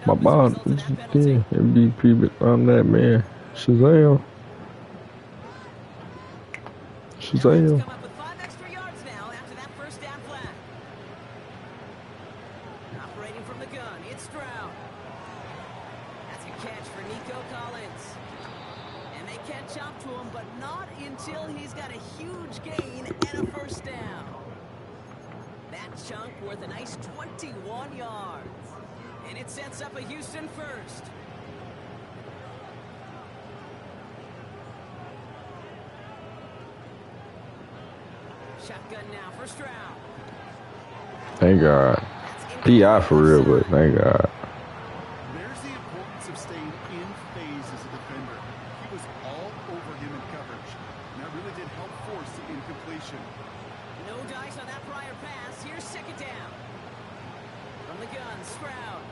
My ball, yeah, MVP, but I'm that man. Shazam. Shazam. Operating from the gun, it's Stroud. That's a catch for Nico Collins. And they catch up to him, but not until he's got a huge gain and a first down. That chunk worth a nice 21 yards. And it sets up a Houston first. Shotgun now for Stroud. Thank God. PI for real, but thank God. There's the importance of staying in phase as a defender. He was all over him in coverage. And that really did help force the incompletion. No dice on that prior pass. Here's second down. From the gun, Stroud.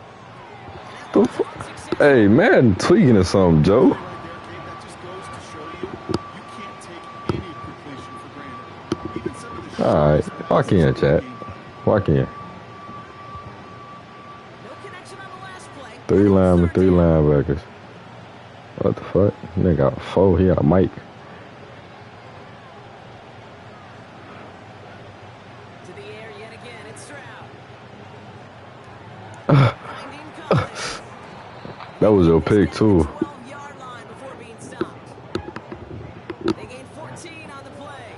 Hey, man, tweaking or something, Joe. Right there, Kate, that just goes to show you can't take any completion for granted. Even some of the All right, why can't, chat? Why can't? No connection on the last play. 3 linemen, 3 linebackers. What the fuck? They got 4 here, Mike. To the air yet again, it's Stroud. Finding Collins. That was your pick, too. 12-yard line before being stopped. They gained 14 on the play.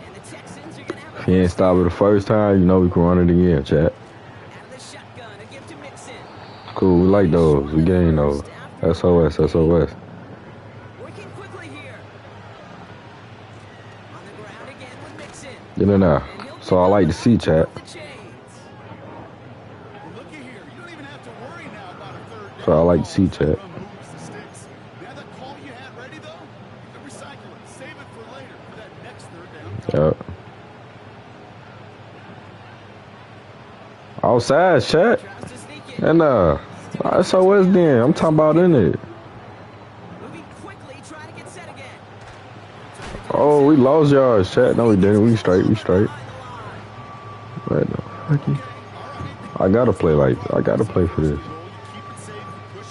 And the Texans are going to have a If he ain't stop it the first time, you know we can run it again, chat. out of the shotgun, a give to Mixon. Cool, we like those. We gain those. SOS, SOS. Working quickly here. On the ground again with Mixon. Get in there. So I like to see, chat. The chains. Well, looky here. You don't even have to worry now about a third down. So I like to see, chat. Run moves the sticks. Now that call you had ready, though, you can recycle it. Save it for later for that next third down. Yep. Outside, chat. Tries to sneak in. And SOS then. I'm talking about in it. Moving quickly, trying to get set again. Oh, we lost yards, chat. No, we didn't. We straight. We straight. What the fuck? I gotta play for this.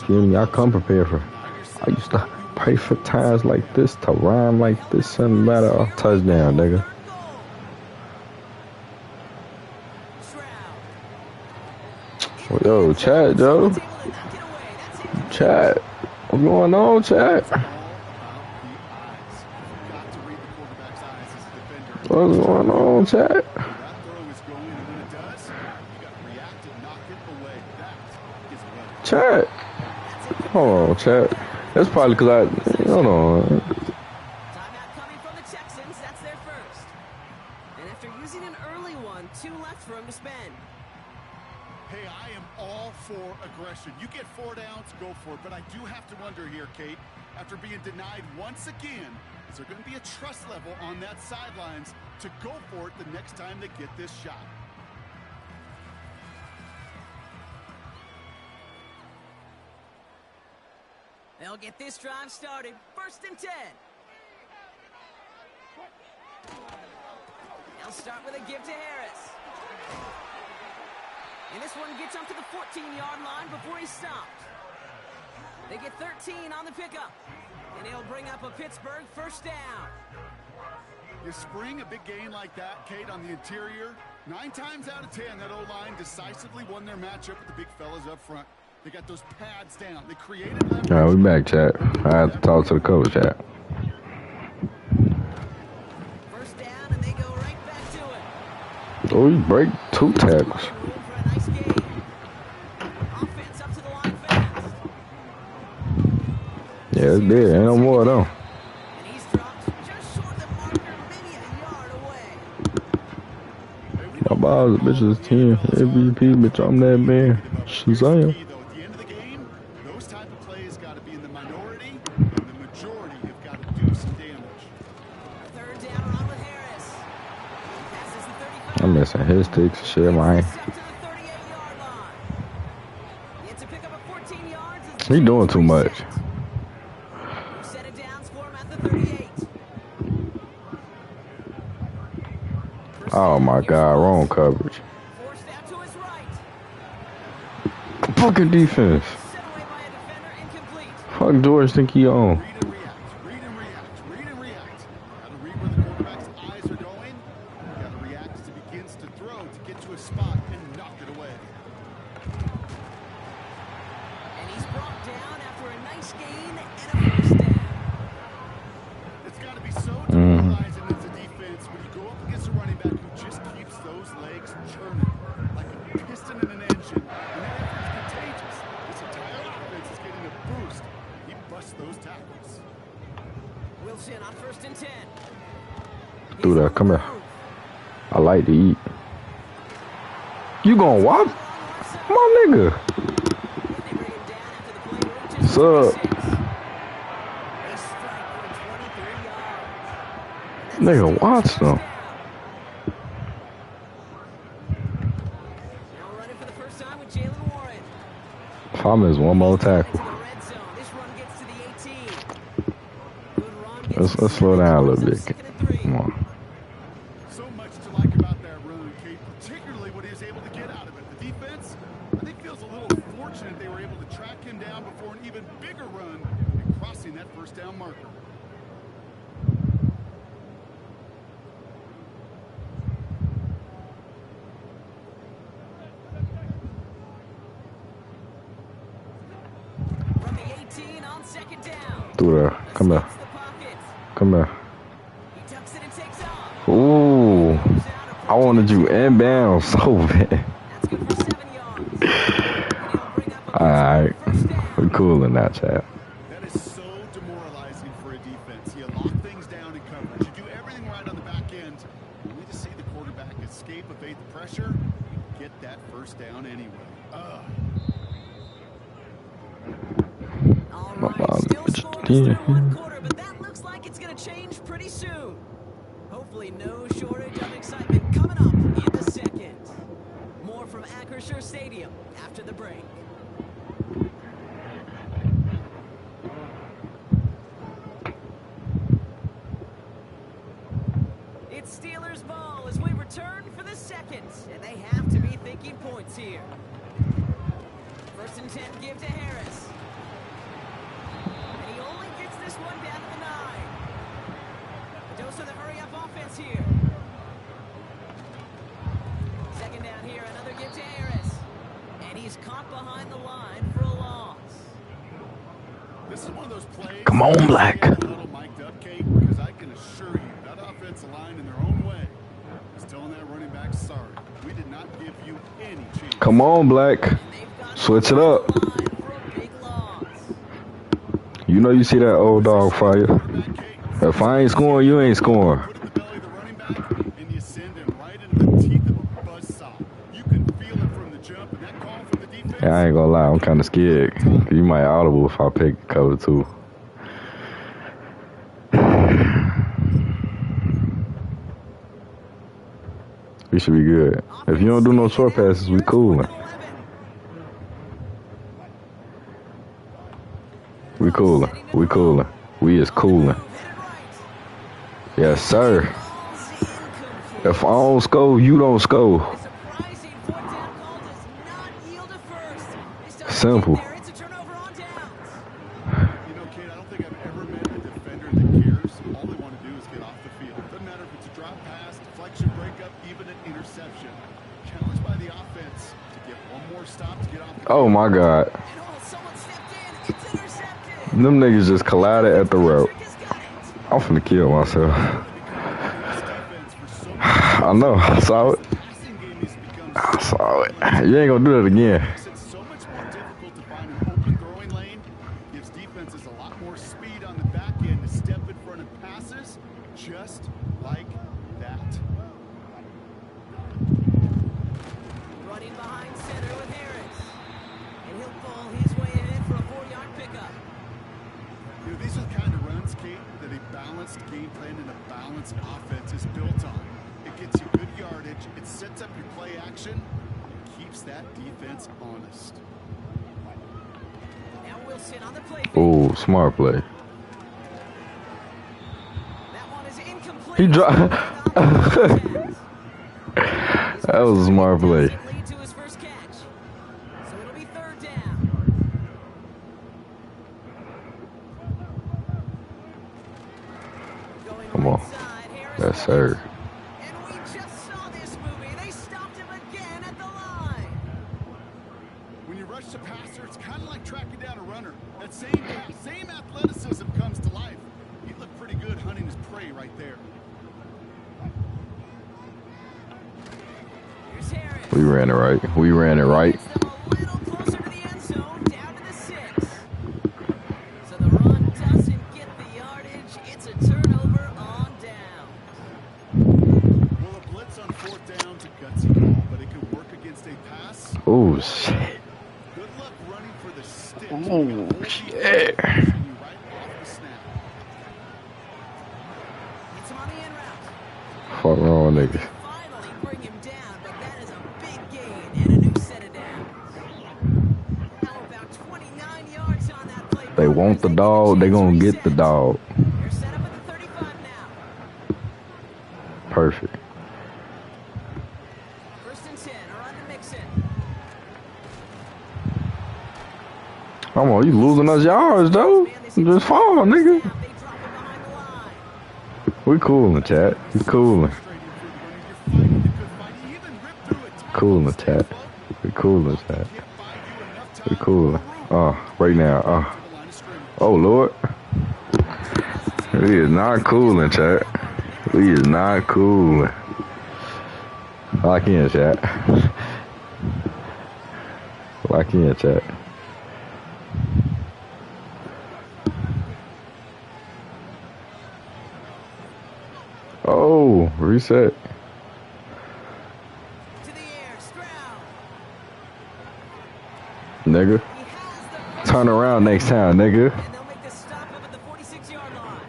Feel me? I come prepared for. I used to pray for times like this to rhyme like this and matter a touchdown, nigga. Yo, chat, Joe. Chat. What's going on, chat? What's going on, chat? Chat. Hold on, chat. That's probably because I don't know. Timeout coming from the Texans. That's their first. And after using an early one, 2 left for him to spend. Hey, I am all for aggression. You get 4 downs, go for it. But I do have to wonder here, Kate, after being denied once again, is there going to be a trust level on that sidelines to go for it the next time they get this shot? They'll get this drive started. 1st and 10. They'll start with a give to Harris. And this one gets up to the 14-yard line before he's stopped. They get 13 on the pickup. And he'll bring up a Pittsburgh first down. You spring a big gain like that, Kate, on the interior. 9 times out of 10, that O-line decisively won their matchup with the big fellas up front. They got those pads down. They created leverage. All right, we back, chat. I have to talk to the coach, chat. First down, and they go right back to it. Oh, we break 2 tackles. Room for a nice gain. Offense up to the line fast. Yeah, it's dead. Ain't no more, though. And he's dropped just short of the marker, maybe a yard away. My balls, bitches, team. MVP, bitch, I'm that man. Shazam. At the end of the game, those type of plays got to be in the minority, and the majority have got to do some damage. 3rd down around with Harris. He passes the 35. I'm missing his sticks and shit, man. Up to the 38-yard line. He had to pick up a 14 yards. As He doing too much. Set it down for him at the 38. Oh my God, wrong coverage. Forced out to his right. fucking defense. Set away by a defender, incomplete. Fuck George think he on. Read and react, read and react, read and react. Got to read where the quarterback's eyes are going. Got to react as he begins to throw to get to a spot and knock it away. And he's brought down after a nice gain and a first down. It's got to be so demoralizing as a defense when you go up against a running back who just keeps those legs churning like a piston in an engine. And that effort's contagious. This entire offense is getting a boost. He busts those tackles. Wilson on 1st and 10. Do that. Come here. I like to eat. You gonna what? My nigga. They bring him down after the play reaches What's up? 26. They strike for 23 yards. Nigga, watch them. Now running for the first time with Jalen Warren. Thomas, one more tackle. To the red zone. This run gets to the 18. Good run gets Let's slow down a little bit. 2nd and 3. Come on. So much to like about that run, Kate, particularly what he was able to get out of it. The defense, I think, feels a little fortunate they were able to track him down before an even bigger run and crossing that first down marker. From the 18 on 2nd down. Do that. Come here. Escapes the pocket. Come here. He tucks it and takes off. Ooh. I wanted you inbound so bad. That's good for 7 yards. And he'll bring up a Alright. first down. We cool in that chat. That is so demoralizing for a defense. You lock things down in coverage. You do everything right on the back end. Only to see the quarterback escape, evade the pressure, and get that first down anyway. All right, still scoreless through one quarter, but that looks like it's going to change pretty soon. Hopefully no shortage of excitement coming up in the second. More from Acrisure Stadium after the break. It's Steelers ball as we return for the second, and they have to be thinking points here. 1st and 10 give to Harris. And he only gets this one down to the 9. A dose of the hurry-up offense here. 2nd down here, another give to Harris. And he's caught behind the line for a loss. This is one of those plays. Come on, Black. A little mic'd up, Kate, because I can assure you that offensive line in their own way is telling that running back, sorry, we did not give you any chance. Come on, Black. And they've got Switch it up. the line for a big loss. You know you see that old dog fire. Quarterback, Kate, If I ain't scoring, you ain't scoring. put in the belly of the running back, and you send him right into the teeth of a buzzsaw. You can feel it from the jump, and that call from the defense. Yeah, I ain't gonna lie, I'm kind of scared. You might audible if I pick cover 2. We should be good. If you don't do no short passes, we coolin'. We coolin'. We coolin'. We is coolin'. Yes, sir. If I don't score, you don't score. Surprising fourth down call does not yield a first. They start to Simple. get there. It's a turnover on downs. You know, Kate, I don't think I've ever met a defender that cares. All they want to do is get off the field. Doesn't matter if it's a drop pass, deflection, breakup, even an interception. Challenged by the offense to get one more stop to get off the Oh my God. And someone stepped in. It's intercepted. Them niggas just collided at the route. Trick has got it. I'm finna kill myself. this defense for so much. I know. I saw it. Passing game has become I saw it. You ain't gonna do that again. makes it so much more difficult to find an open throwing lane. Gives defenses a lot more speed on the back end to step in front of passes just like that. Running behind center with Harris. And he'll fall his way ahead for a 4-yard pickup. You know, these are the kind of runs, Kate, that a balanced game plan and a balanced offense is built on. It gets you good yardage, it sets up your play action, and keeps that defense honest. Now Wilson on the play. Ooh, smart play. That one is incomplete. He dropped. That was a smart play. Lead to his first catch. So it'll be 3rd down. sir. And we just saw this movie. They stopped him again at the line. When you rush the passer, it's kind of like tracking down a runner. That same athleticism comes to life. He looked pretty good hunting his prey right there. Here's Harris. We ran it right. We ran it right. Gets them a little closer to the end zone, down to the 6. So the run doesn't get the yardage. It's a turnover on down. Well, a blitz on 4th down's a gutsy call, but it can work against a pass. Oh, shit. Good luck running for the stick. Oh, shit. Right off the snap. Hits him on the in route. Fuck wrong, niggas. Finally bring him down, but that is a big gain and a new set of downs. How about 29 yards on that play? They want the dog, they gonna get the dog. They're set up at the 35 now. Perfect. 1st and 10 are on the Mixon. Come on, you losing us yards, though. Just fall, nigga. They drop him behind the line. We coolin', chat. We coolin'. Coolin', chat. We coolin', chat. We coolin'. Right now. Oh, Lord. We is not coolin', chat. We is not coolin'. Lock in, chat. Lock in, chat. Oh, reset. To the air, Stroud. Nigga. He has the Turn around next time, nigga. and they'll make the stop up at the 46-yard line.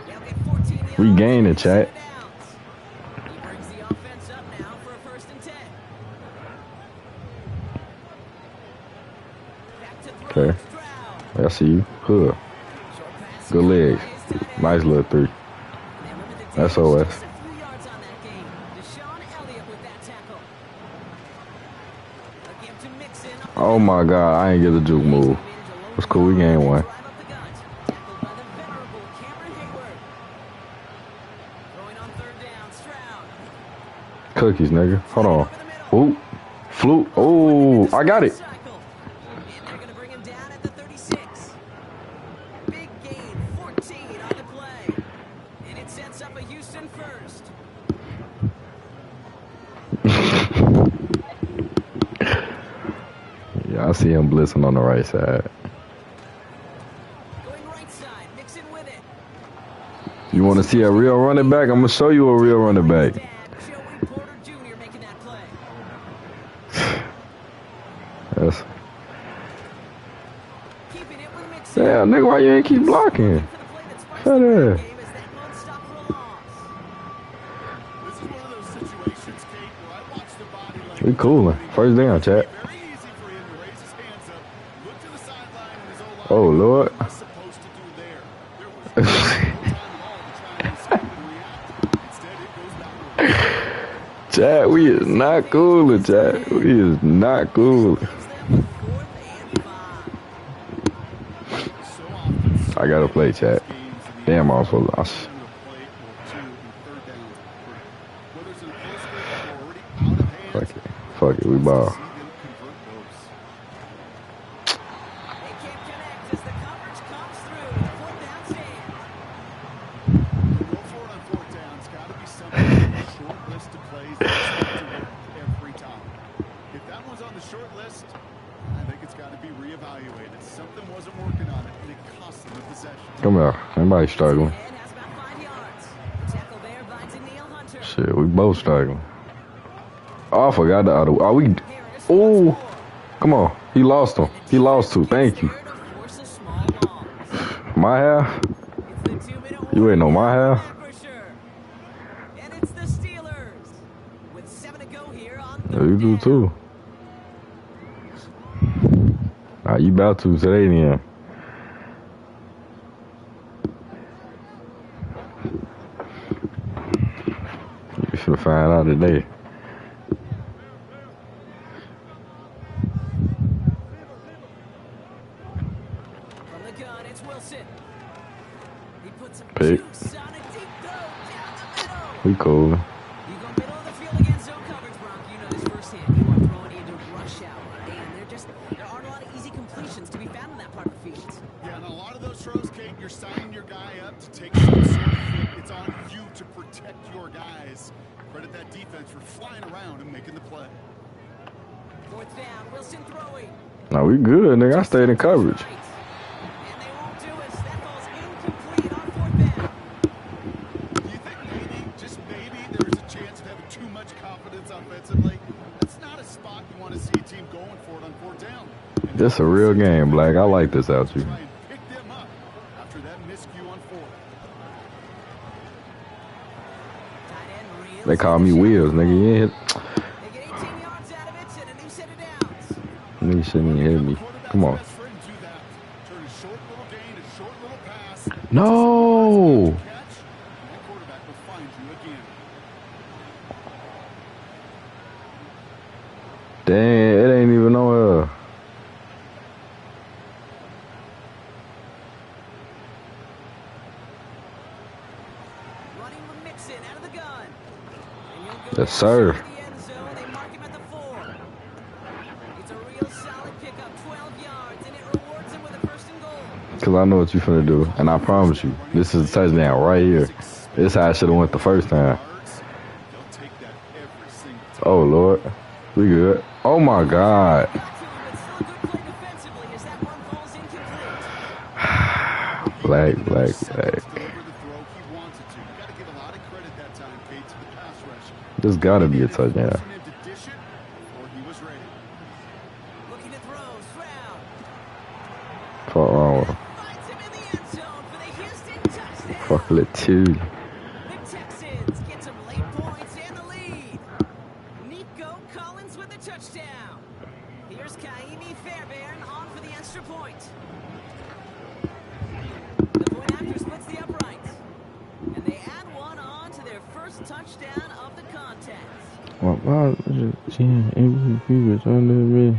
They'll get 14 yards. We gaining, chat. He brings the offense up now for a 1st and 10. Back to throw. Okay. Stroud. I see you. Huh. Short pass. Good legs. Nice little 3. That's OS. Just a few yards on that game. Deshaun Elliott with that tackle. A give to Mixon. Oh my God, I ain't get the juke move. It's cool, we gained one. Drive up the gut. Tackled by the venerable Cameron Hayward. Throwing on 3rd down, Stroud. Cookies, nigga. Hold on. Ooh. Fluke. Oh, I got it. Cycle. And they're going to bring him down at the 36. Big gain, 14 on the play. And it sets up a Houston first. Yeah, I see him blitzing on the right side. Going right side, Mixon with it. You want to see a real running back? I'm going to show you a real running back. Dad, Joey Porter Jr. making that play. That's, Keeping it with Mixon. damn, nigga, why you ain't keep blocking? For the play that sparks Shut the up. game as that run stop for a loss. This is one of those situations, Kate, where I watch the body language. We coolin'. First down, chat. Very easy for him to raise his hands up, look to the sideline, and his O-line. Oh, Lord. What was supposed to do there? There was no time at all to try and escape and react. Instead, it goes backwards. Chat, we is not coolin', chat. We is not coolin'. Gives them a 4th and 5. So often, I gotta play, chat. Damn, I was so lost. a play or two in 3rd down. Whether it's in a close game or already out of hands, Fuck it. Fuck it, we ball. see them convert those. They can't connect as the coverage comes through. The 4th down stand. Go for it on 4th down. It's got to be something on the short list of plays that expect to work every time. If that one's on the short list, I think it's got to be reevaluated. Something wasn't working on it, and it cost them the possession. Come here. Everybody struggling. And has about 5 yards. The tackle there binds Neil Hunter. Shit, we both struggling. Oh, I forgot the other. Are we? Harris Oh, wants more. come on. He lost him. He lost two. Thank you. Here to force a small loss. My half? It's the 2-minute You ain't on my warning half? for sure. And it's the Steelers with 7 to go here on Yeah, you 3rd do down. too. You about to today then. You should find out today. From the gun, it's Wilson. He puts some Pick. juice on a deep throw down We cool. You go middle of the field against zone coverage, Bronk. You know this firsthand. You are throwing into rush hour, and there aren't a lot of easy completions to be found in that part of the field. Yeah, and a lot of those throws, Kate, you're signing your guy up to take some sort of hit. It's on you to protect your guys. Credit that defense for flying around and making the play. Fourth down, Wilson throwing. No, we good, nigga. I stayed in coverage. And they won't do it. That ball's incomplete on fourth down. Do you think maybe, just maybe, there's a chance of having too much confidence offensively? That's not a spot you want to see a team going for it on fourth down. This a real game, Black. I like this out you. Try and pick them up after that miscue on fourth. They call me Wheels, nigga. You ain't hit. They get 18 yards out of it and a new set of downs. Nigga shouldn't even hit me. Come on. No. Dang, it ain't even nowhere. Running with Mixon out of the gun. Yes, sir. The end zone, they mark him at the 4. It's a real solid pickup, 12 yards, and it rewards him with a first and goal. Because I know what you finna do. And I promise you, this is a touchdown right here. This is how I should have went the first time. Oh, Lord. We good. Oh, my God. Black. This gotta be a touchdown. Fuck wrong with him. Fuck it too. The Texans get some late points and the lead. Nico Collins with the touchdown. Here's Kaimi Fairbairn on for the extra point. The point after splits the uprights. And they add one on to their first touchdown of the contest. Wow, MVP was under me.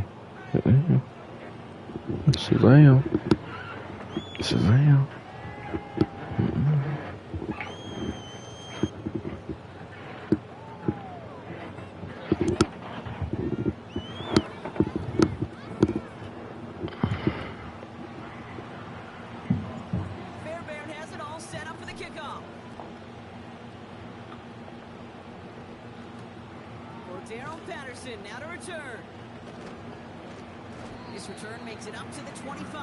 Shazam. Fairbairn has it all set up for the kickoff. For Darrell Patterson, now to return. This return makes it up to the 25.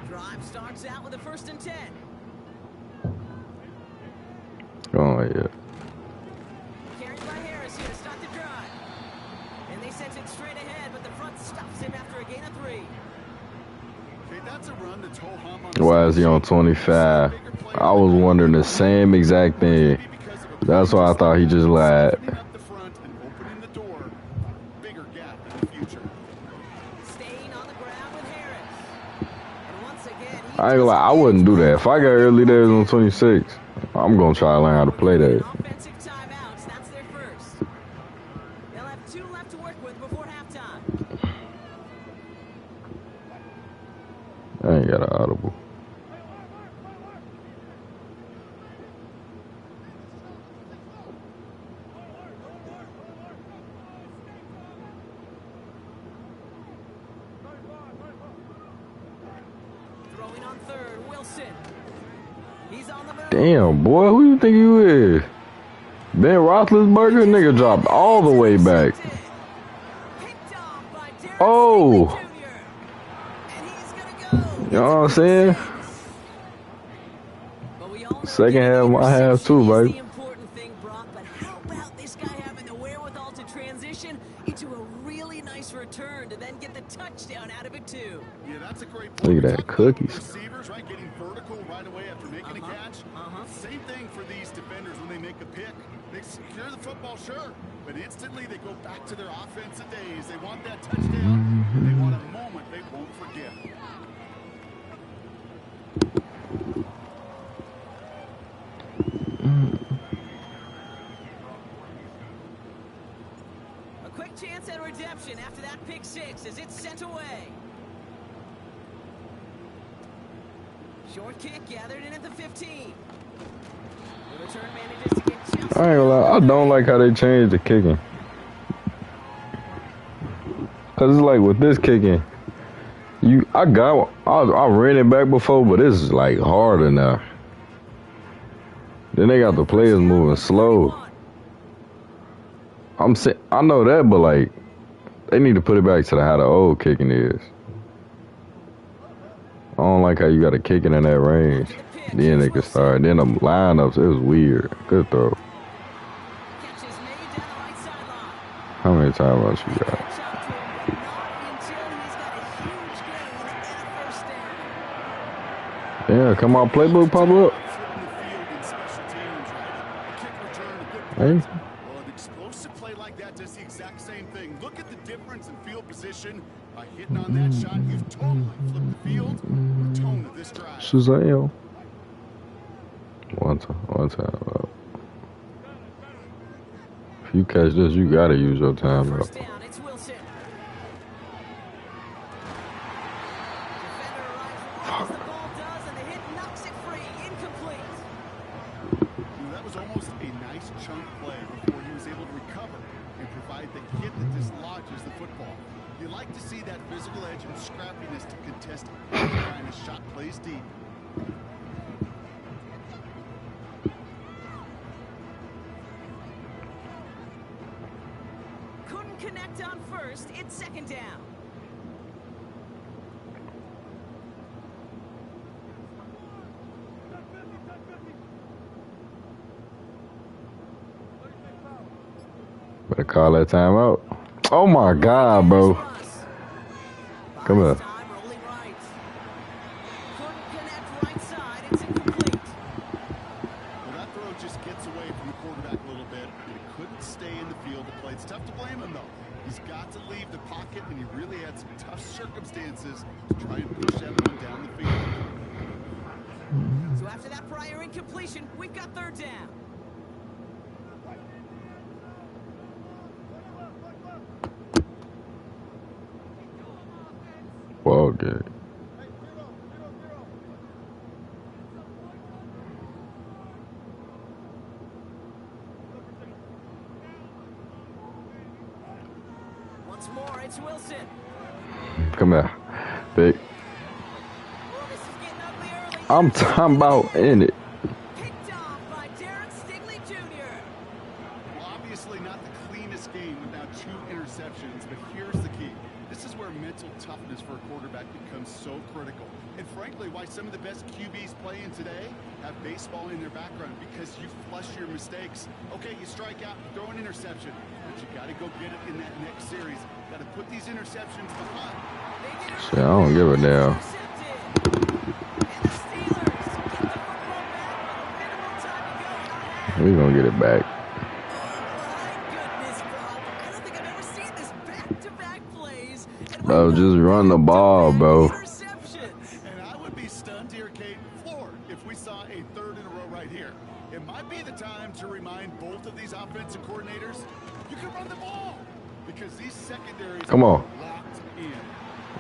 Drive starts out with a 1st and 10. Oh, yeah. Carried by Harris here to start the drive. And they sent it straight ahead, but the front stops him after a gain of 3. Okay, that's a run that's ho-hum on Why is he on 25? I was wondering the same exact thing. That's why I thought he just lied. up the front and opening the door. Bigger gap in the future. Staying on the ground with Harris. And once again, he I ain't gonna lie, I wouldn't do that. If I got early days on 26, I'm gonna try to learn how to play that. offensive timeouts. That's their first. They'll have 2 left to work with before halftime. I ain't got an audible. Throwing on 3rd, Wilson. He's on the move. Damn, boy, who you think you is? Ben Roethlisberger, nigga dropped all the way back. Picked off by Derek Oh. Stingley Jr. And he's gonna go. You know what I'm saying? But we all know Second half, getting my half too, interception is baby. the important thing, Brock. But how about this guy having the wherewithal to transition into a really nice return to then get the touchdown out of it too? Yeah, that's a great Look point. at that, Talk about cookies. Receivers, right, getting vertical right away after making a catch. Same thing for these defenders when they make a pick. They secure the football, sure, but instantly they go back to their offensive days. They want that touchdown, and they want a moment they won't forget. Quick chance at redemption after that pick six as it's sent away. Short kick gathered in at the 15. The return manages to get just... I ain't gonna lie, I don't like how they changed the kicking. Cause it's like with this kicking, I ran it back before, but this is like harder now. Then they got the players moving slow. I know that, but like, they need to put it back to how the old kicking is. I don't like how you got to kick it in that range. Then they can start. Then the lineups, it was weird. Good throw. How many timeouts you got? Yeah, come on, playbook pop up. Hey. Well, an explosive play like that does the exact same thing. Look at the difference in field position. By hitting on that shot, you've totally flipped the field. The tone of this drive. Shazam. One time. If you catch this, you gotta use your time up. That was almost a nice chunk play before he was able to recover and provide the hit that dislodges the football. You like to see that physical edge and scrappiness to contest any kind of shot plays deep. Couldn't connect on first. It's second down. Better call that time out. Oh my God, bro. Come here. Well, that throw just gets away from the quarterback a little bit. He couldn't stay in the field to play. It's tough to blame him, though. He's got to leave the pocket, and he really had some tough circumstances to try and push everyone down the field. So after that prior incompletion, we've got third down. Ball game. Once more, it's Wilson. Come here, big. Ooh, this is getting ugly early. I'm talking about in it. Picked off by Darren Stigley Jr. Well, obviously not the cleanest game with now 2 interceptions, but here's the key. This is where mental toughness for a quarterback becomes so critical. And frankly, why some of the best QBs playing today have baseball in their background, because you flush your mistakes. Okay, you strike out, you throw an interception, but you got to go get it in that next series. Got to put these interceptions behind. Shit, I don't give a damn. We gonna get it back. Bro, just run the ball, bro. And I would be stunned here, Kate, floored, if we saw a third in a row right here. It might be the time to remind both of these offensive coordinators, you can run the ball, because these secondaries Come on. are locked in.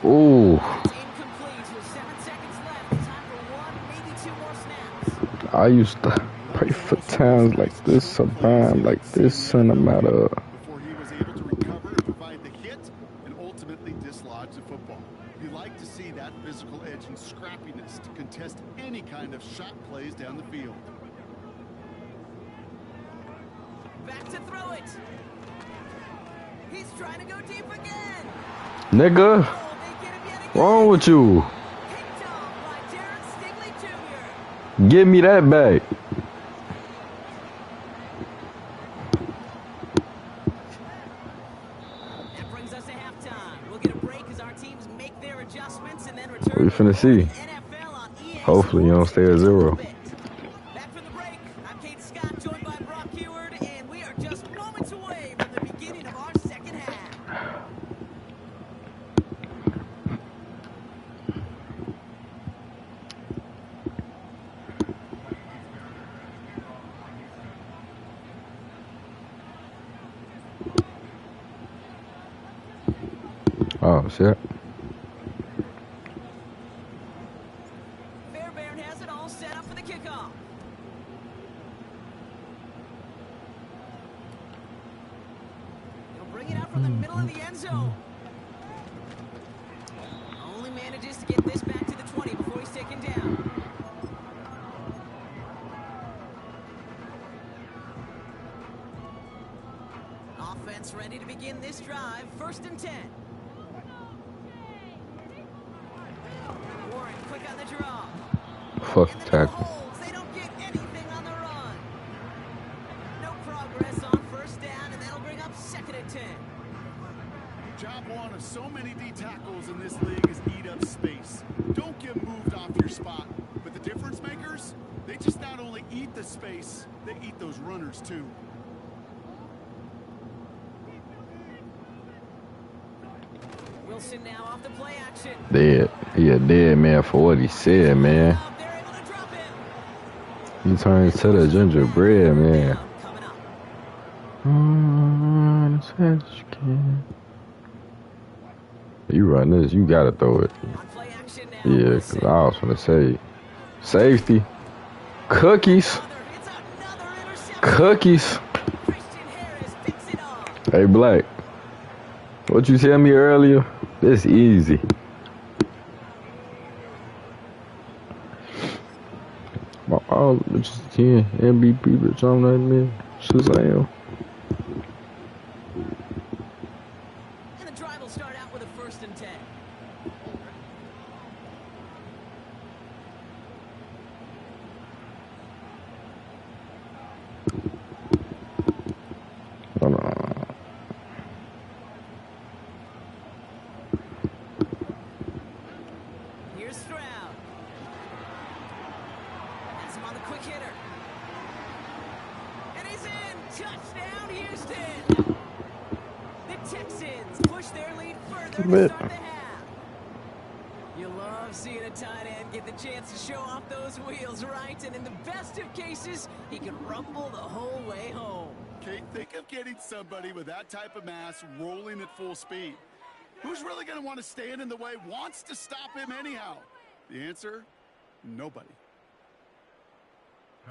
Ooh. It's incomplete with 7 seconds left. Time for 1, maybe 2 more snaps. I used to pray for times like this, a time like this, and I'm out of. Before he was able to recover and provide the hit and ultimately dislodge the football. You like to see that physical edge and scrappiness to contest any kind of shot plays down the field. Back to throw it. He's trying to go deep again. Nigga, Oh, they get him yet again. wrong with you? Picked off by Darren Stigley Jr. Give me that back. That brings us to halftime. We'll get a break as our teams make their adjustments and then return. We finna see. NFL on EA Hopefully you don't stay at 0. Back from the break. I'm Kate Scott, joined by Brock Heward, and we are just moments away from the beginning of our second half. Oh, shit. Fairbairn has it all set up for the kickoff. He'll bring it out from the middle of the end zone. Only manages to get this back to the 20 before he's taken down. Offense ready to begin this drive. 1st and 10. Warren quick on the draw. Fuck And the the no tackle. holds. They don't get anything on the run. No progress on 1st down, and that'll bring up 2nd and 10. Job one of so many D tackles in this league is eat up space. Don't get moved off your spot. But the difference makers, they just not only eat the space, they eat those runners too. Wilson now off the play action. Dead. He a dead man for what he said, man. They're able to drop him. He turned to the gingerbread, man. Coming up. As fast as you can. You run this, you gotta throw it. On play action now. Yeah, Wilson. because I was gonna say, safety. Cookies. It's another interception. Cookies. Christian Harris picks it off. Hey, Black. What you tell me earlier? It's easy. All bitches 10 MVP, bitch. I'm not man. Shazam. And the drive will start out with a 1st and 10. Hold on. Here's Stroud. Has him on the quick hitter. And he's in. Touchdown, Houston. The Texans push their lead further to Bit. start the half. You love seeing a tight end get the chance to show off those wheels, right? And in the best of cases, he can rumble the whole way home. Kate, think of getting somebody with that type of mass rolling at full speed. Who's really going to want to stand in the way, wants to stop him anyhow? The answer, nobody.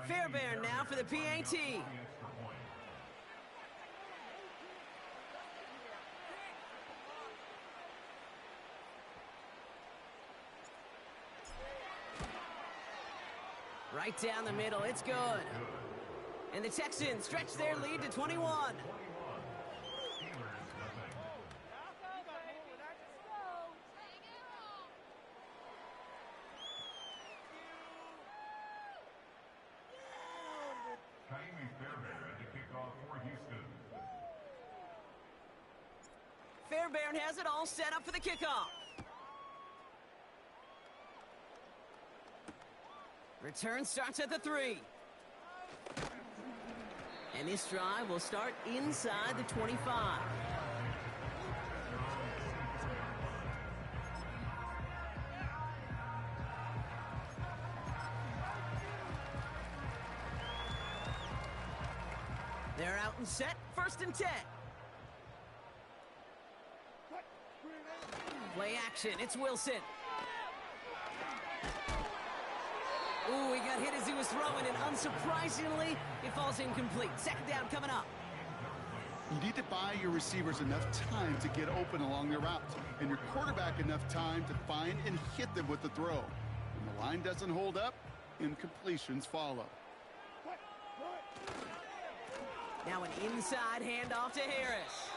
Fairbairn now for the PAT. Right down the middle, it's good. And the Texans stretch their lead to 21. Fairbairn has it all set up for the kickoff. Return starts at the 3. And this drive will start inside the 25. They're out and set, 1st and 10. Play action, it's Wilson. Ooh, he got hit as he was throwing, and unsurprisingly, it falls incomplete. 2nd down coming up. You need to buy your receivers enough time to get open along their route, and your quarterback enough time to find and hit them with the throw. When the line doesn't hold up, incompletions follow. Now an inside handoff to Harris.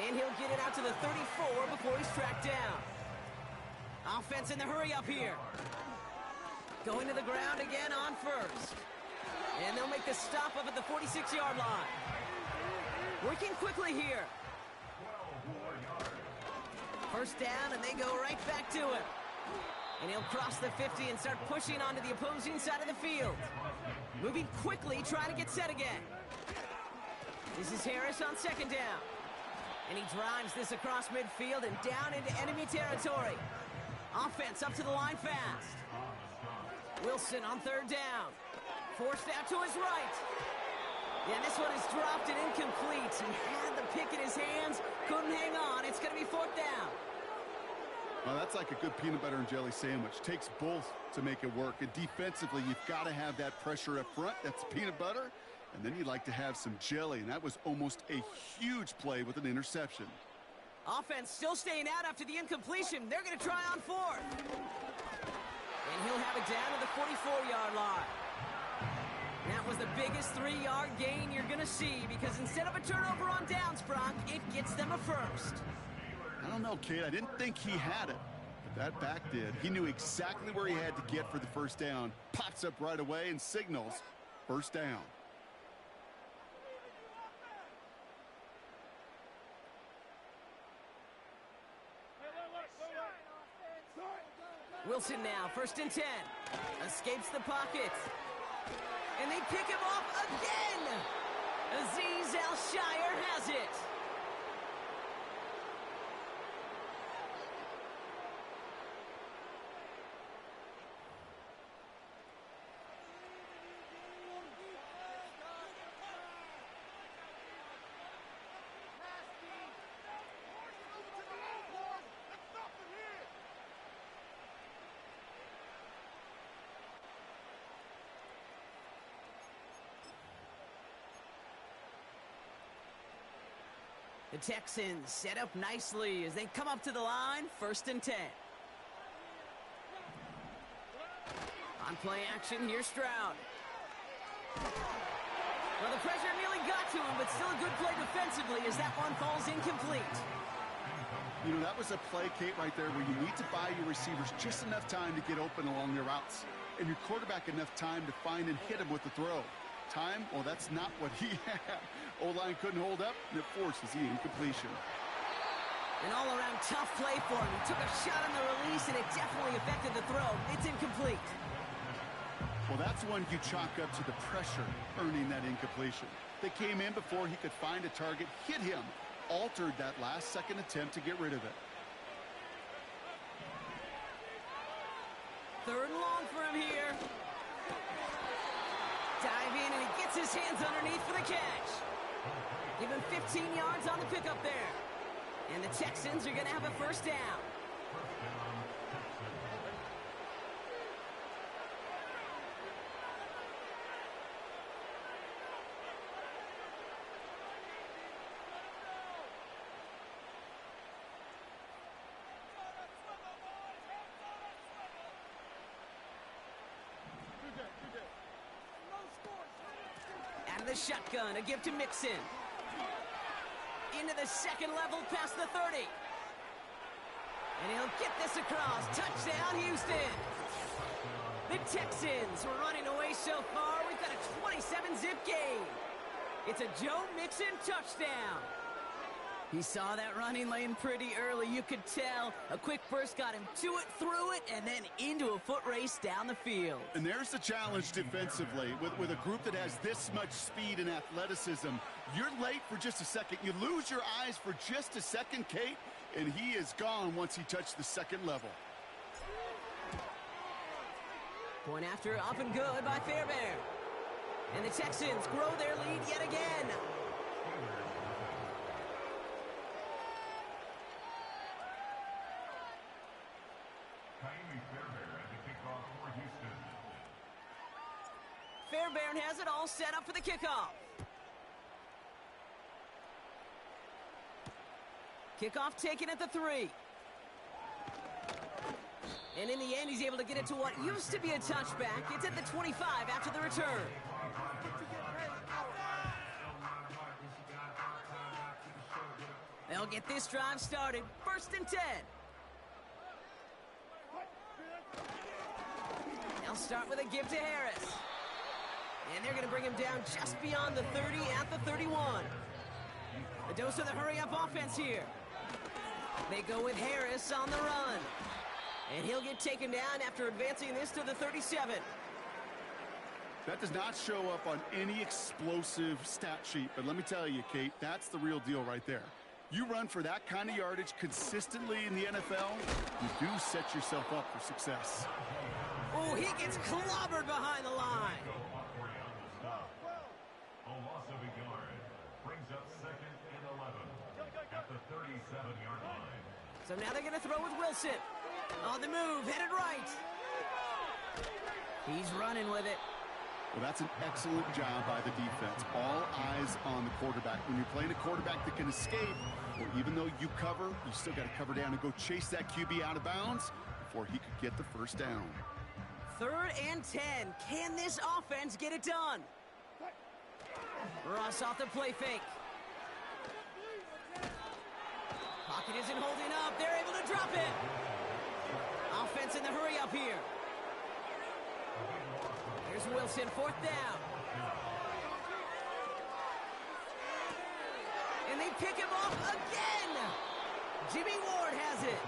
And he'll get it out to the 34 before he's tracked down. Offense in the hurry up here. Going to the ground again on 1st. And they'll make the stop up at the 46-yard line. Working quickly here. 1st down, and they go right back to him. And he'll cross the 50 and start pushing onto the opposing side of the field. Moving quickly, trying to get set again. This is Harris on 2nd down. And he drives this across midfield and down into enemy territory. Offense up to the line fast. Wilson on 3rd down. Forced out to his right. Yeah, this one is dropped and incomplete. He had the pick in his hands, couldn't hang on. It's going to be 4th down. Well, that's like a good peanut butter and jelly sandwich. Takes both to make it work. And defensively, you've got to have that pressure up front. That's peanut butter. And then you'd like to have some jelly. And that was almost a huge play with an interception. Offense still staying out after the incompletion. They're going to try on fourth. And he'll have it down to the 44-yard line. That was the biggest 3-yard gain you're going to see because instead of a turnover on downs, Brock, it gets them a first. I don't know, Kate. I didn't think he had it, but that back did. He knew exactly where he had to get for the first down. Pops up right away and signals first down. Wilson now, 1st and 10. Escapes the pocket. And they pick him off again! Azeez Al-Shire has it. The Texans set up nicely as they come up to the line, 1st and 10. On play action, here's Stroud. Well, the pressure nearly got to him, but still a good play defensively as that one falls incomplete. You know, that was a play, Kate, right there where you need to buy your receivers just enough time to get open along their routes. And your quarterback enough time to find and hit him with the throw. Time? Well, that's not what he had. O-line couldn't hold up, and it forces the incompletion. An all-around tough play for him. He took a shot on the release, and it definitely affected the throw. It's incomplete. Well, that's one you chalk up to the pressure earning that incompletion. They came in before he could find a target, hit him, altered that last-second attempt to get rid of it. 3rd and long for him here. Dive in, and he gets his hands underneath for the catch. Give him 15 yards on the pickup there. And the Texans are going to have a first down. Out of the shotgun, a give to Mixon. Into the second level past the 30. And he'll get this across. Touchdown, Houston. The Texans were running away so far. We've got a 27-zip gain. It's a Joe Mixon touchdown. He saw that running lane pretty early. You could tell. A quick burst got him to it, through it, and then into a foot race down the field. And there's the challenge defensively. With a group that has this much speed and athleticism, you're late for just a second. You lose your eyes for just a second, Kate, and he is gone once he touched the second level. Point after, up and good by Fairbairn. And the Texans grow their lead yet again. Fairbairn has it all set up for the kickoff. Kickoff taken at the 3. And in the end, he's able to get it to what used to be a touchback. It's at the 25 after the return. They'll get this drive started. 1st and 10. They'll start with a give to Harris. And they're going to bring him down just beyond the 30 at the 31. A dose of the hurry-up offense here. They go with Harris on the run. And he'll get taken down after advancing this to the 37. That does not show up on any explosive stat sheet, but let me tell you, Kate, that's the real deal right there. You run for that kind of yardage consistently in the NFL, you do set yourself up for success. Oh, he gets clobbered behind the line. A loss of a yard brings up 2nd and 11 at the 37-yard line. So now they're going to throw with Wilson. On the move, headed right. He's running with it. Well, that's an excellent job by the defense. All eyes on the quarterback. When you're playing a quarterback that can escape, well, even though you cover, you still got to cover down and go chase that QB out of bounds before he could get the first down. 3rd and 10. Can this offense get it done? Ross off the play fake. Pocket isn't holding up. They're able to drop it. Offense in the hurry up here. Here's Wilson, 4th down. And they pick him off again. Jimmy Ward has it.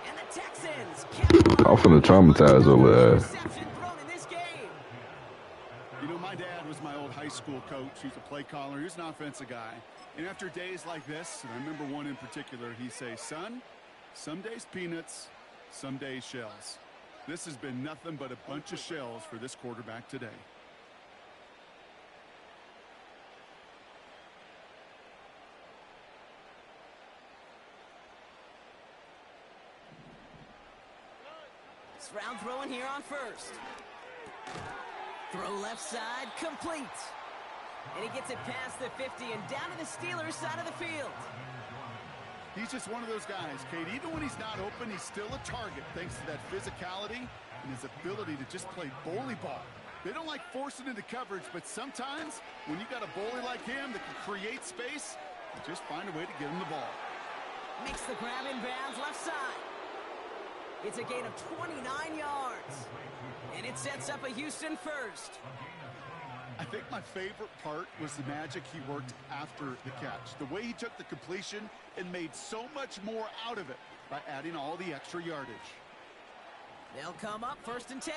And the Texans capitalize. I'm finna traumatize over Interception thrown in this game. You know, my dad was my old high school coach. He's a play caller. He was an offensive guy. And after days like this, and I remember one in particular, he'd say, son, some days peanuts, some days shells. This has been nothing but a bunch of shells for this quarterback today. Stroud throwing here on 1st. Throw left side, complete. And he gets it past the 50 and down to the Steelers' side of the field. He's just one of those guys, Kate. Even when he's not open, he's still a target thanks to that physicality and his ability to just play bully ball. They don't like forcing into coverage, but sometimes when you got a bully like him that can create space, you just find a way to get him the ball. Makes the grab in bounds left side. It's a gain of 29 yards. And it sets up a Houston first. I think my favorite part was the magic he worked after the catch. The way he took the completion and made so much more out of it by adding all the extra yardage. They'll come up 1st and 10.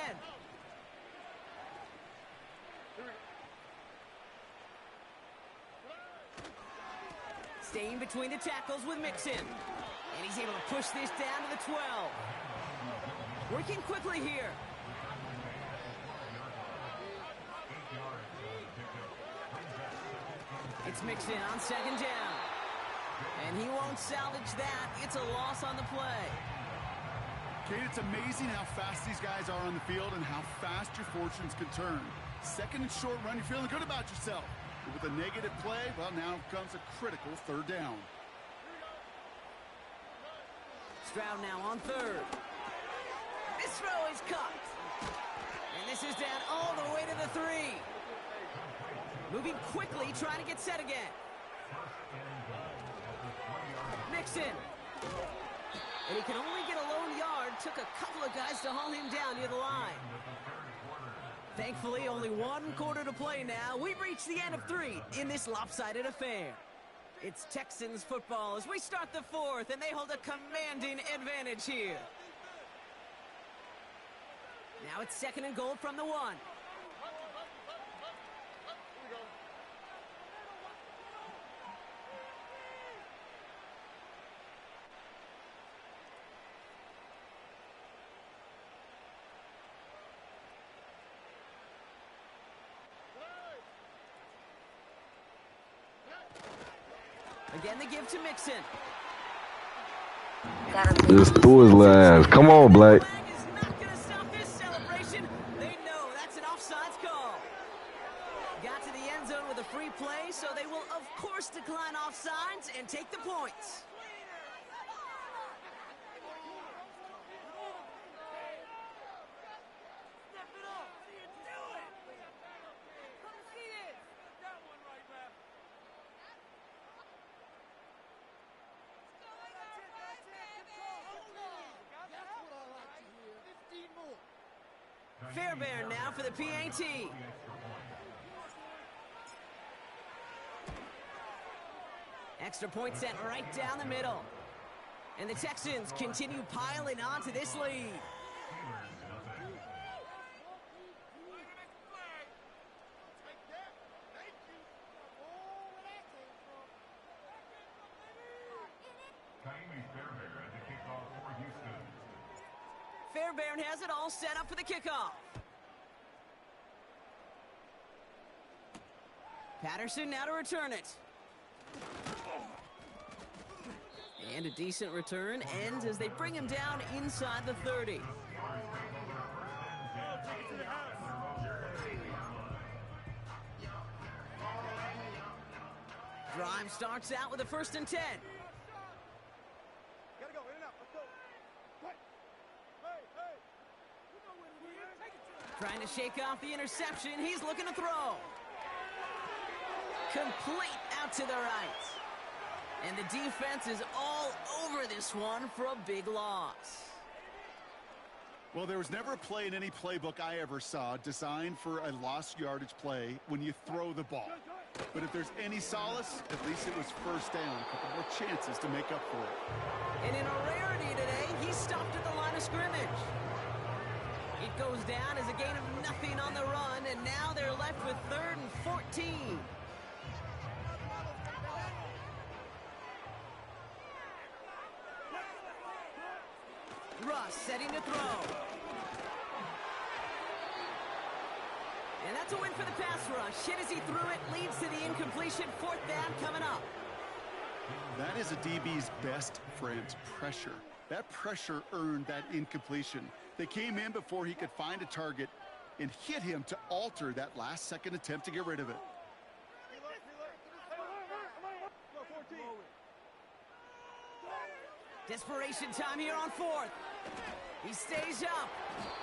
Staying between the tackles with Mixon. And he's able to push this down to the 12. Working quickly here. It's Mixon on 2nd down. And he won't salvage that. It's a loss on the play. Kate, it's amazing how fast these guys are on the field and how fast your fortunes can turn. 2nd and short run, you're feeling good about yourself. But with a negative play, well, now comes a critical 3rd down. Stroud now on 3rd. This throw is caught. And this is down all the way to the 3. Moving quickly, trying to get set again. Mixon. And he can only get a lone yard. Took a couple of guys to haul him down near the line. Thankfully, only 1 quarter to play now. We've reached the end of 3 in this lopsided affair. It's Texans football as we start the 4th, and they hold a commanding advantage here. Now it's 2nd and goal from the 1. Again, they give to Mixon. Just threw his last. Come on, Black. Flag is not going to stop this celebration. They know that's an offsides call. Got to the end zone with a free play, so they will, of course, decline offsides and take the points. Fairbairn now for the PAT. Extra point set right down the middle. And the Texans continue piling on to this lead. Fairbairn has it all set up for the kickoff. Patterson now to return it. And a decent return ends as they bring him down inside the 30. Drive starts out with a 1st and 10. Gotta go, in and out, let's go. Hey. Trying to shake off the interception. He's looking to throw. Complete out to the right. And the defense is all over this one for a big loss. Well, there was never a play in any playbook I ever saw designed for a lost yardage play when you throw the ball. But if there's any solace, at least it was 1st down. A couple more chances to make up for it. And in a rarity today, he stopped at the line of scrimmage. It goes down as a gain of nothing on the run, and now they're left with 3rd and 14. Russ setting to throw. And that's a win for the pass rush. Hit as he threw it, leads to the incompletion. 4th down coming up. That is a DB's best friend, pressure. That pressure earned that incompletion. They came in before he could find a target and hit him to alter that last-second attempt to get rid of it. Desperation time here on 4th. He stays up,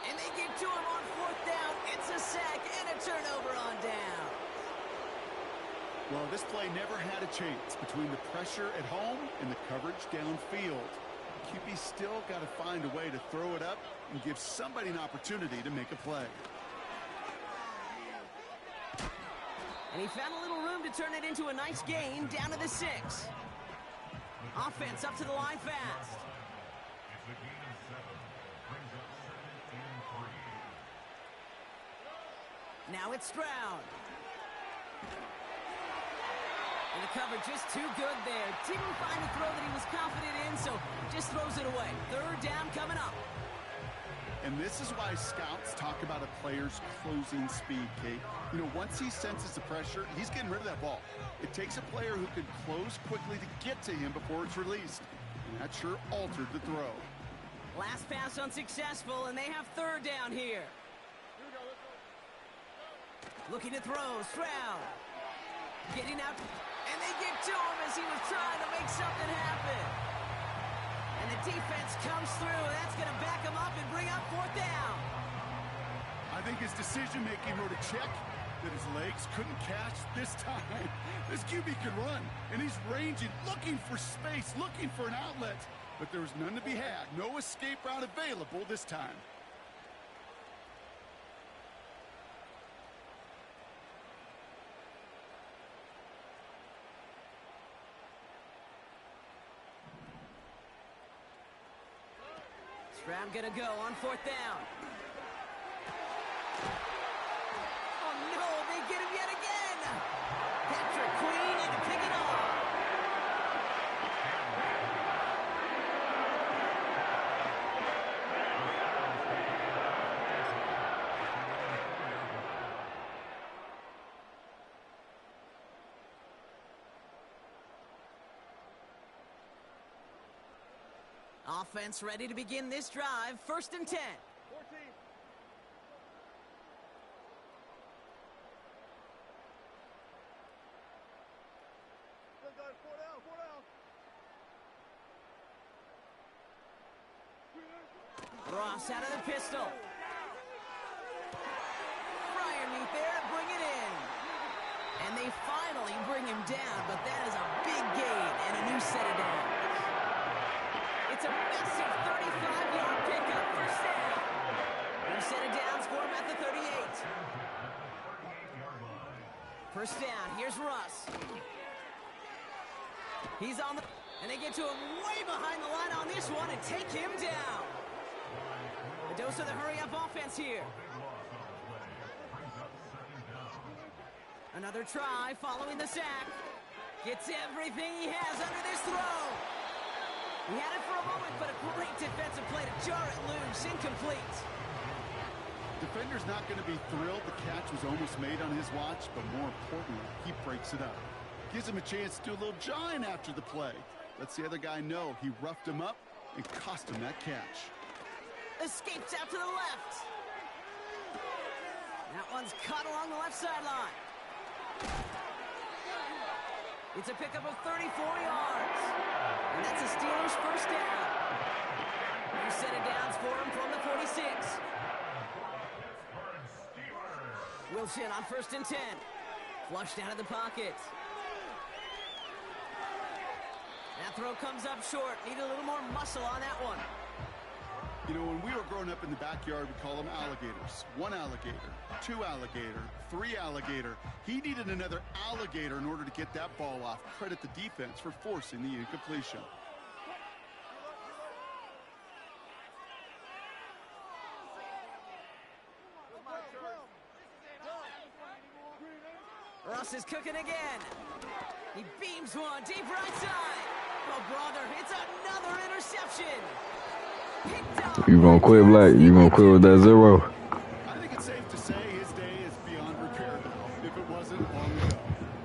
and they get to him on 4th down. It's a sack and a turnover on down. Well, this play never had a chance between the pressure at home and the coverage downfield. QB still got to find a way to throw it up and give somebody an opportunity to make a play. And he found a little room to turn it into a nice gain down to the 6. Offense up to the line fast. Now it's Stroud. And the coverage just too good there. Didn't find a throw that he was confident in, so just throws it away. 3rd down coming up. And this is why scouts talk about a player's closing speed, Kate. You know, once he senses the pressure, he's getting rid of that ball. It takes a player who can close quickly to get to him before it's released. And that sure altered the throw. Last pass unsuccessful, and they have 3rd down here. Looking to throw, Stroud. Getting out, and they get to him as he was trying to make something happen. And the defense comes through, and that's going to back him up and bring up 4th down. I think his decision-making wrote a check that his legs couldn't catch this time. This QB can run, and he's ranging, looking for space, looking for an outlet. But there was none to be had. No escape route available this time. Stroud gonna go on 4th down. Oh no, they get him yet again. Patrick Queen and to pick it off. Offense ready to begin this drive. 1st and 10. 14. Ross out of the pistol. Fryer meet there to bring it in. And they finally bring him down, but that is a big gain and a new set of downs. It's a massive 35-yard pickup. 1st down. New set of downs for him at the 38. 1st down. Here's Russ. He's on the... And they get to him way behind the line on this one and take him down. A dose of the hurry-up offense here. Another try following the sack. Gets everything he has under this throw. He had it for a moment, but a great defensive play to jar it loose. Incomplete. Defender's not going to be thrilled the catch was almost made on his watch, but more importantly, he breaks it up. Gives him a chance to do a little jawing after the play. Lets the other guy know he roughed him up and cost him that catch. Escapes out to the left. That one's caught along the left sideline. It's a pickup of 34 yards. And that's a Steelers first down. New set of downs for him from the 46. Wilson on 1st and 10. Flushed out of the pocket. That throw comes up short. Need a little more muscle on that one. You know, when we were growing up in the backyard, we call them alligators. 1 alligator, 2 alligator, 3 alligator. He needed another alligator in order to get that ball off. Credit the defense for forcing the incompletion. Russ is cooking again. He beams one deep right side. Oh, brother, it's another interception. You gonna quit, Black? You gonna quit with that 0? I think it's safe to say his day is beyond repair now, if it wasn't long ago.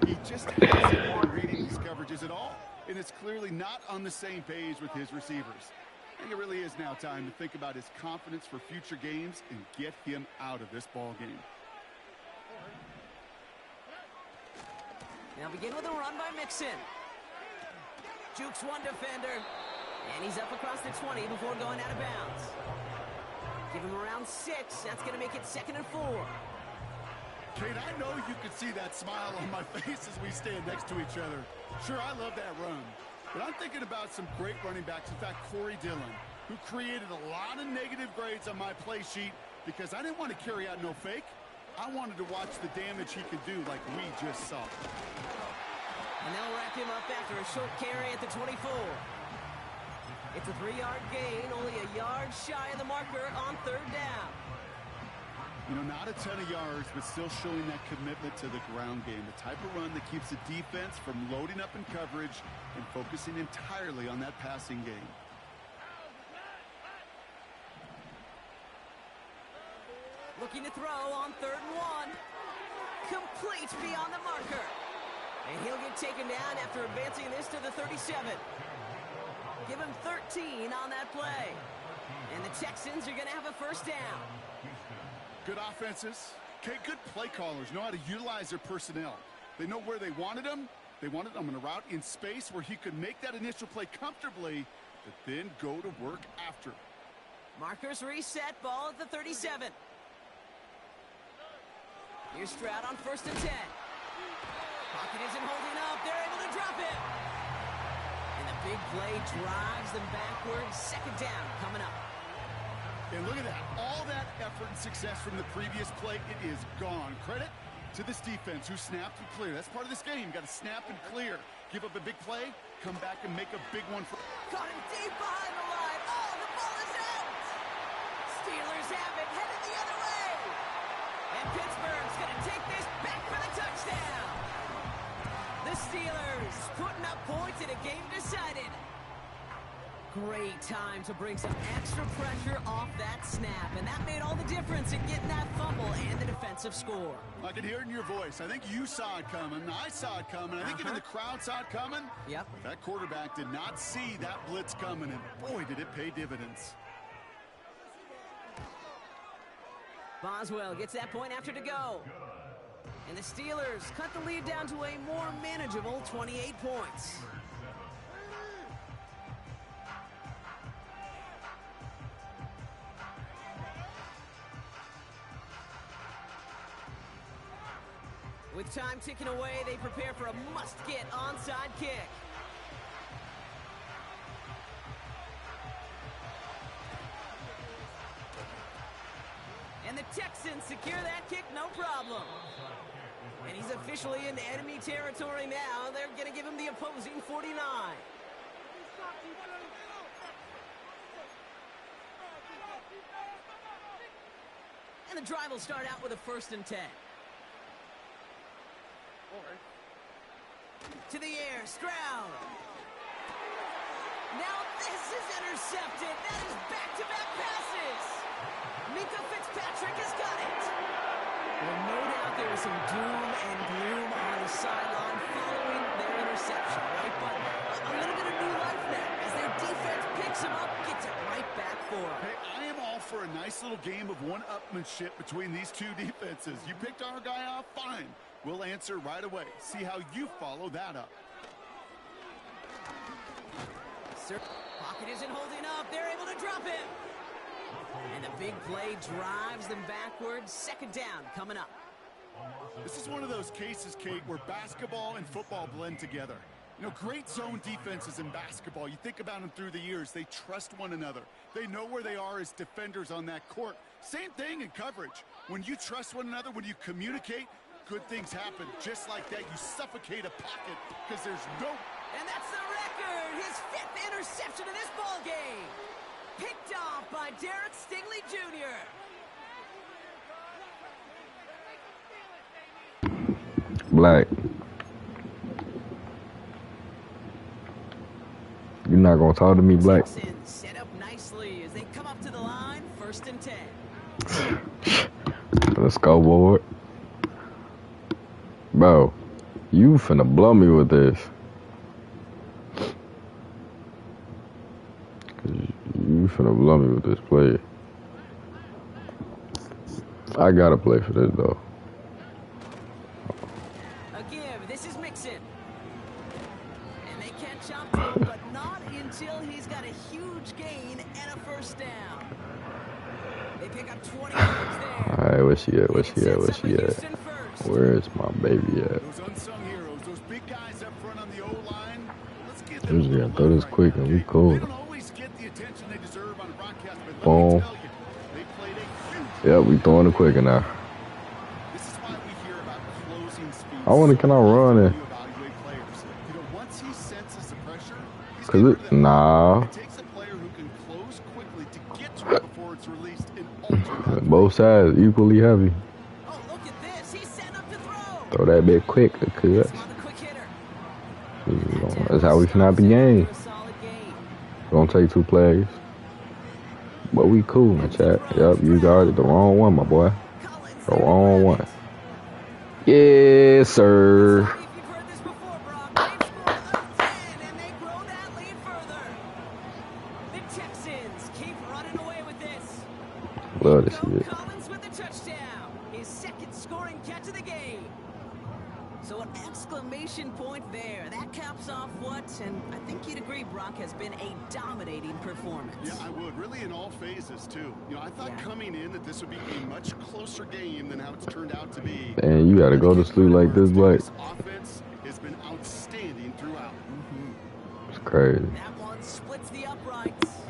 He just hasn't been reading these coverages at all, and it's clearly not on the same page with his receivers. I think it really is now time to think about his confidence for future games and get him out of this ball game. Now begin with a run by Mixon. Jukes one defender. And he's up across the 20 before going out of bounds. Give him around 6. That's going to make it 2nd and 4. Kate, I know you could see that smile on my face as we stand next to each other. Sure, I love that run. But I'm thinking about some great running backs. In fact, Corey Dillon, who created a lot of negative grades on my play sheet because I didn't want to carry out no fake. I wanted to watch the damage he could do like we just saw. And they'll wrap him up after a short carry at the 24. It's a 3-yard gain, only a yard shy of the marker on 3rd down. You know, not a ton of yards, but still showing that commitment to the ground game. The type of run that keeps the defense from loading up in coverage and focusing entirely on that passing game. Looking to throw on 3rd and 1. Complete beyond the marker. And he'll get taken down after advancing this to the 37. Give him 13 on that play. And the Texans are going to have a 1st down. Good offenses. Okay, good play callers know how to utilize their personnel. They know where they wanted them. They wanted them on a route in space where he could make that initial play comfortably, but then go to work after. Markers reset, ball at the 37. Here's Stroud on 1st and 10. Pocket isn't holding up. They're able to drop it. And the big play drives them backwards. 2nd down coming up. And look at that. All that effort and success from the previous play, it is gone. Credit to this defense who snapped and cleared. That's part of this game. Got to snap and clear. Give up a big play, come back and make a big one. Caught him deep behind the line. Oh, the ball is out. Steelers have it, headed the other way. And Pittsburgh's going to take this back for the touchdown. The Steelers putting up points in a game decided. Great time to bring some extra pressure off that snap, and that made all the difference in getting that fumble and the defensive score. I can hear it in your voice. I think you saw it coming. I saw it coming. I think even the crowd saw it coming. Yep. That quarterback did not see that blitz coming, and boy, did it pay dividends. Boswell gets that point after to go. And the Steelers cut the lead down to a more manageable 28 points. With time ticking away, they prepare for a must-get onside kick. And the Texans secure that kick, no problem. And he's officially in enemy territory now. They're going to give him the opposing 49. And the drive will start out with a 1st and 10. To the air, Stroud. Now this is intercepted. That is back-to-back passes. Minka Fitzpatrick has got it. Well, no doubt there was some doom and gloom on the sideline following their interception, right? But a little bit of new little game of one-upmanship between these two defenses. You picked our guy off, fine. We'll answer right away. See how you follow that up. Pocket isn't holding up. They're able to drop him. And the big play drives them backwards. Second down coming up. This is one of those cases, Kate, where basketball and football blend together. You know, great zone defenses in basketball. You think about them through the years. They trust one another. They know where they are as defenders on that court. Same thing in coverage. When you trust one another, when you communicate, good things happen. Just like that, you suffocate a pocket because there's no... And that's the record. His 5th interception in this ball game. Picked off by Derek Stingley Jr. Black. You're not gonna talk to me, Black. Set up nicely as they come up to the line. 1st and 10. The scoreboard. Bro, you finna blow me with this. You finna blow me with this play. I gotta play for this, though. A give. This is Mixon. And they can't jump to him, but not until he's got a huge gain and a 1st down. They pick up 20 yards there. All right, where she at? Where she at? Where she at? Where's my baby at? Those unsung heroes, those big guys up front on the O-line. Let's get I'm just gonna throw this quick and we cool. They don't always get the attention they deserve on broadcast, but Boom. let me tell you, they played a huge... Yep, we throwing it quicker now. This is why we hear about closing speed. I wonder, can I run it? Evaluate players. You know, once he senses the pressure, he's Cause it, nah. It takes a player who can close quickly to get to it before it's released and alter that. Both sides equally heavy. Oh, look at this. He's set up to throw. Throw that bit quick, cuz. That's how we cannot the game. Gonna take 2 plays. But we cool, my chat. Yep, you guarded the wrong one, my boy. The wrong one. Yes, sir. Love this shit. Collins with the touchdown. His 2nd scoring catch of the game. So an exclamation point there. That caps off what, and I think you'd agree, Brock, has been a dominating performance. Yeah, I would. Really in all phases, too. You know, I thought coming in that this would be a much closer game than how it's turned out to be. And you gotta go to sleep like this, Blake. This offense has been outstanding throughout. It's crazy. That one splits the uprights.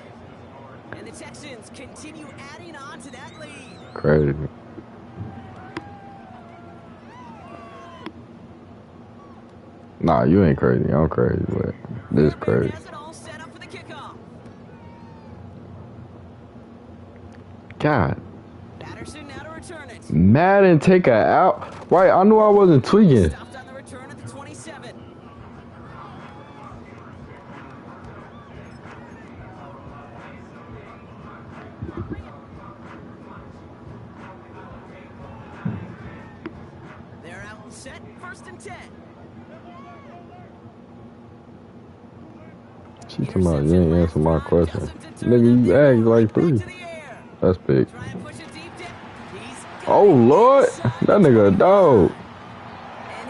And the Texans continue adding on to that lead. Crazy. Nah, you ain't crazy. I'm crazy, but this crazy. Has it all set up for the kickoff. God. Patterson now to return it. Madden take her out. Right, I knew I wasn't tweaking. Stopped on the return at the 27. They're out and set. 1st and 10. She talking about you ain't answer my question. Nigga, you asked like 3. That's big. Oh, Lord. That nigga a dog. And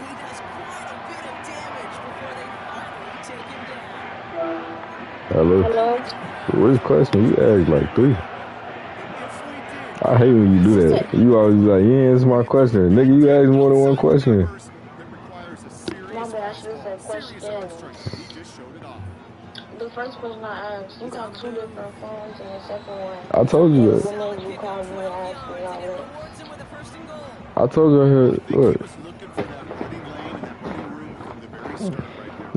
he does quite a bit of damage before they finally take him down. Hello. Hello? Which question? You asked like 3. I hate when you do that. You always be like, you ain't answer my question. Nigga, you asked more than one question. My bad, I should have said question. The first question I asked, you got 2 different phones, and the second one, I told you that. what made you call me and ask me all that? I told you here. Look.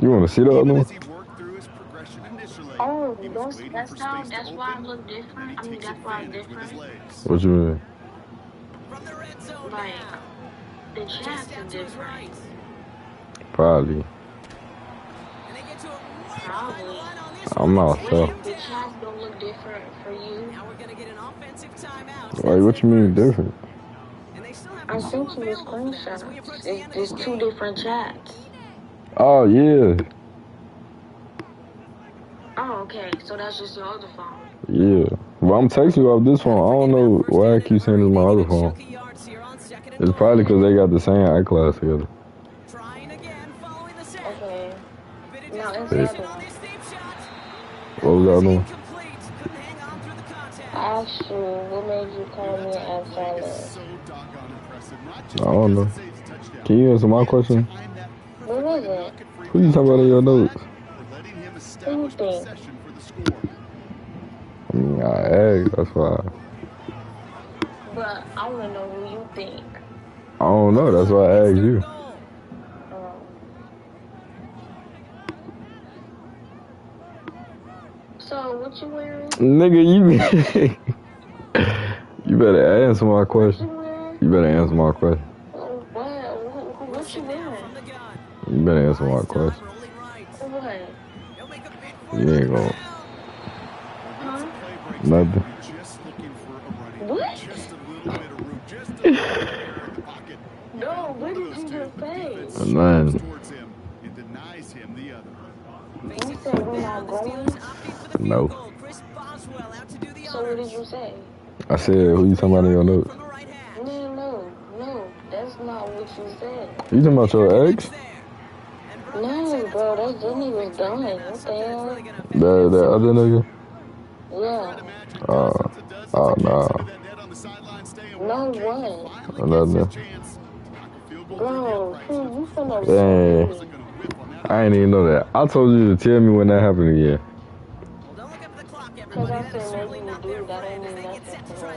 You want to see the other one? Oh, that's why I look different? I mean, that's why I'm different? What you mean? Like, the chats are different. Probably. Probably. I'm not sure. The chats don't look different for you. Now we're gonna get an offensive timeout. Like, what you mean different? And they still have I sent you the screenshots. It's 2 different chats. Oh, yeah. Oh, okay. So that's just your other phone. Yeah. Well, I'm texting you off this phone. I don't know why I keep saying it's my other phone. It's probably because they got the same iCloud together. Okay. Now answer the Hey, other one. what was that one? I asked you, what made you call me at silent? I don't know. Can you answer my question? What was it? Who you talking about in your notes? Who you think? I mean, I asked. That's why. But I want to know who you think. I don't know. That's why I asked you. So, what you wearing? Nigga, you better answer my question. You better answer my question. What you wearing? You better answer my question. What? You ain't gonna. Huh? Nothing. What? No, what did you just say? Nothing. You said we're not going? No. So what did you say? I said, who you talking about in your notes? No, that's not what you said. You talking about your ex? No, bro, that nigga's done. What the hell? The other nigga? Yeah. Oh, nah. No, what? Another. Bro, you finna Dang. I ain't even know that. I told you to tell me when that happened again. Because I said maybe you would do that. Don't mean nothing for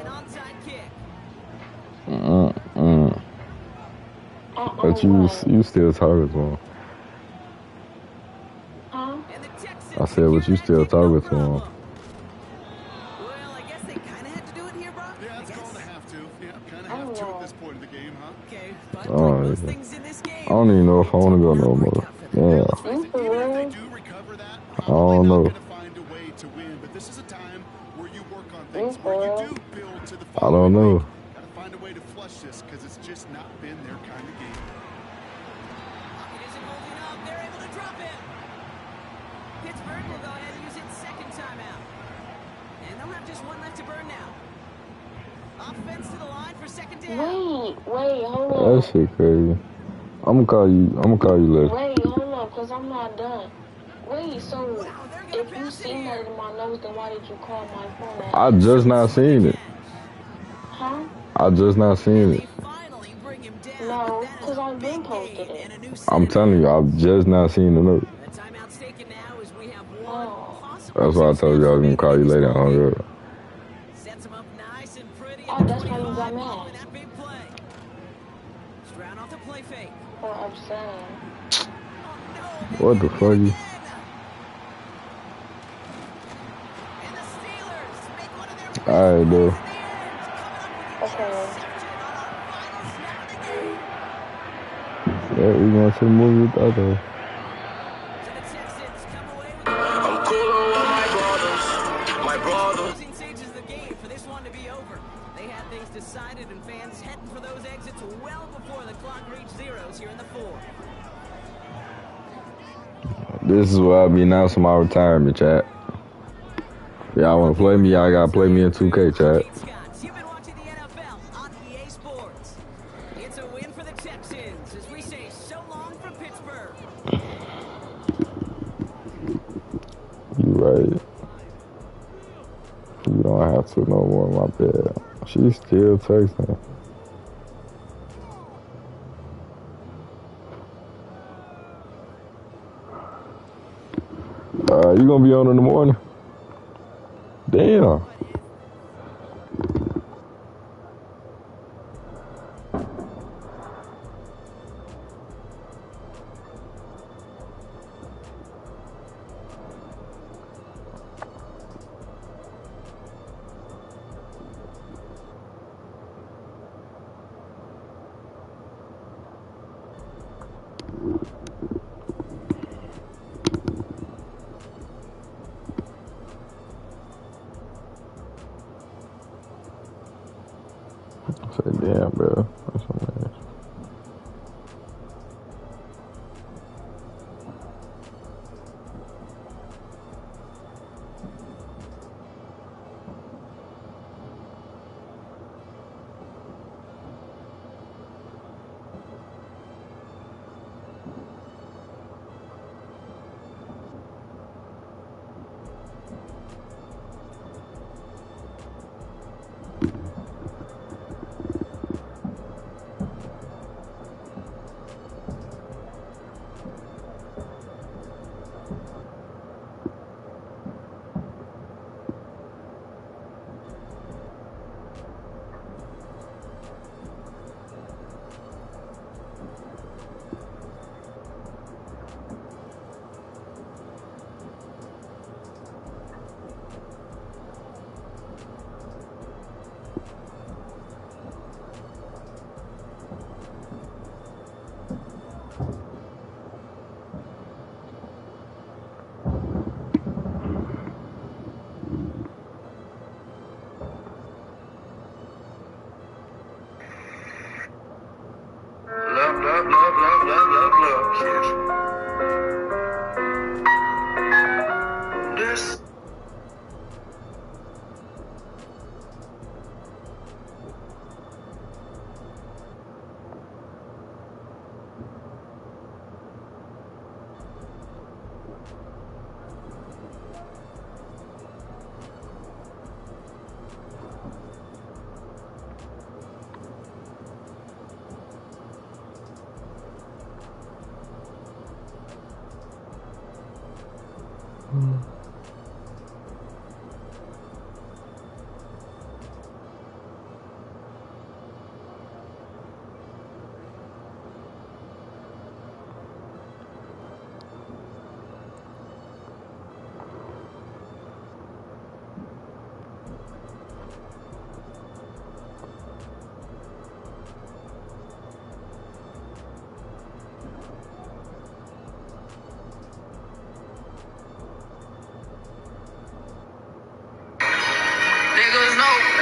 me. But you still talking to him. Huh? I said, but you still talking to him. Oh, yeah. I don't even know if I want to go no more. Yeah. I don't know. I don't know. Gotta find a way to flush this because it's just not been their kind of game. They're able to drop him. Pittsburgh will go ahead and use its second timeout. And they'll have just one left to burn now. Offense to the line for second down. Wait, hold on. That shit crazy. I'm gonna call you later. Wait, hold on, because I'm not done. Wait, so if you seen that in my notes, then why did you call my phone at? I just not seen it. Huh? I just not seen it. No, because I've been posted it. I'm telling you, I've just not seen the note. Oh. That's why I told you I was gonna call you later on. Oh, that's why you got mad. Or upset. What the fuck? Alright, dude. Okay. Yeah, we going to the movie with the other. I'm cooler with my brothers. Closing stages of the game for this one to be over. They had things decided and fans heading for those exits well before the clock reached zeros here in the fourth. This is where I'll be announcing my retirement, chat. Y'all want to play me? Y'all got to play me in 2K, chat. You've been watching the NFL on EA Sports. It's a win for the Texans as we say so long from Pittsburgh. You right. You don't have to no more, my bad. She's still texting. You gonna be on in the morning? Damn. I said, damn, bro. That's so nice.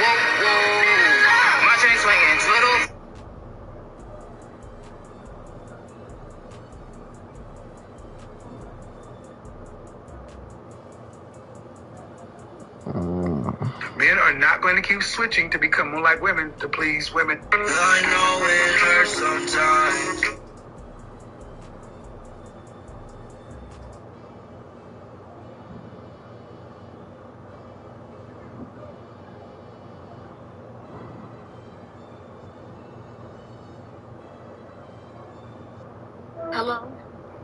whoa, whoa. My chain swinging, twiddle. Men are not going to keep switching to become more like women to please women. I know it hurts sometimes. Hello?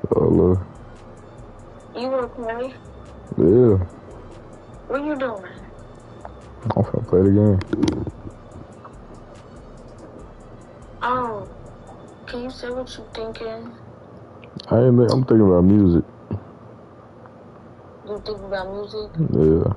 Hello. You okay? Yeah. What you doing? I'm finna play the game. Oh, can you say what you thinking? I'm thinking about music. You thinking about music? Yeah.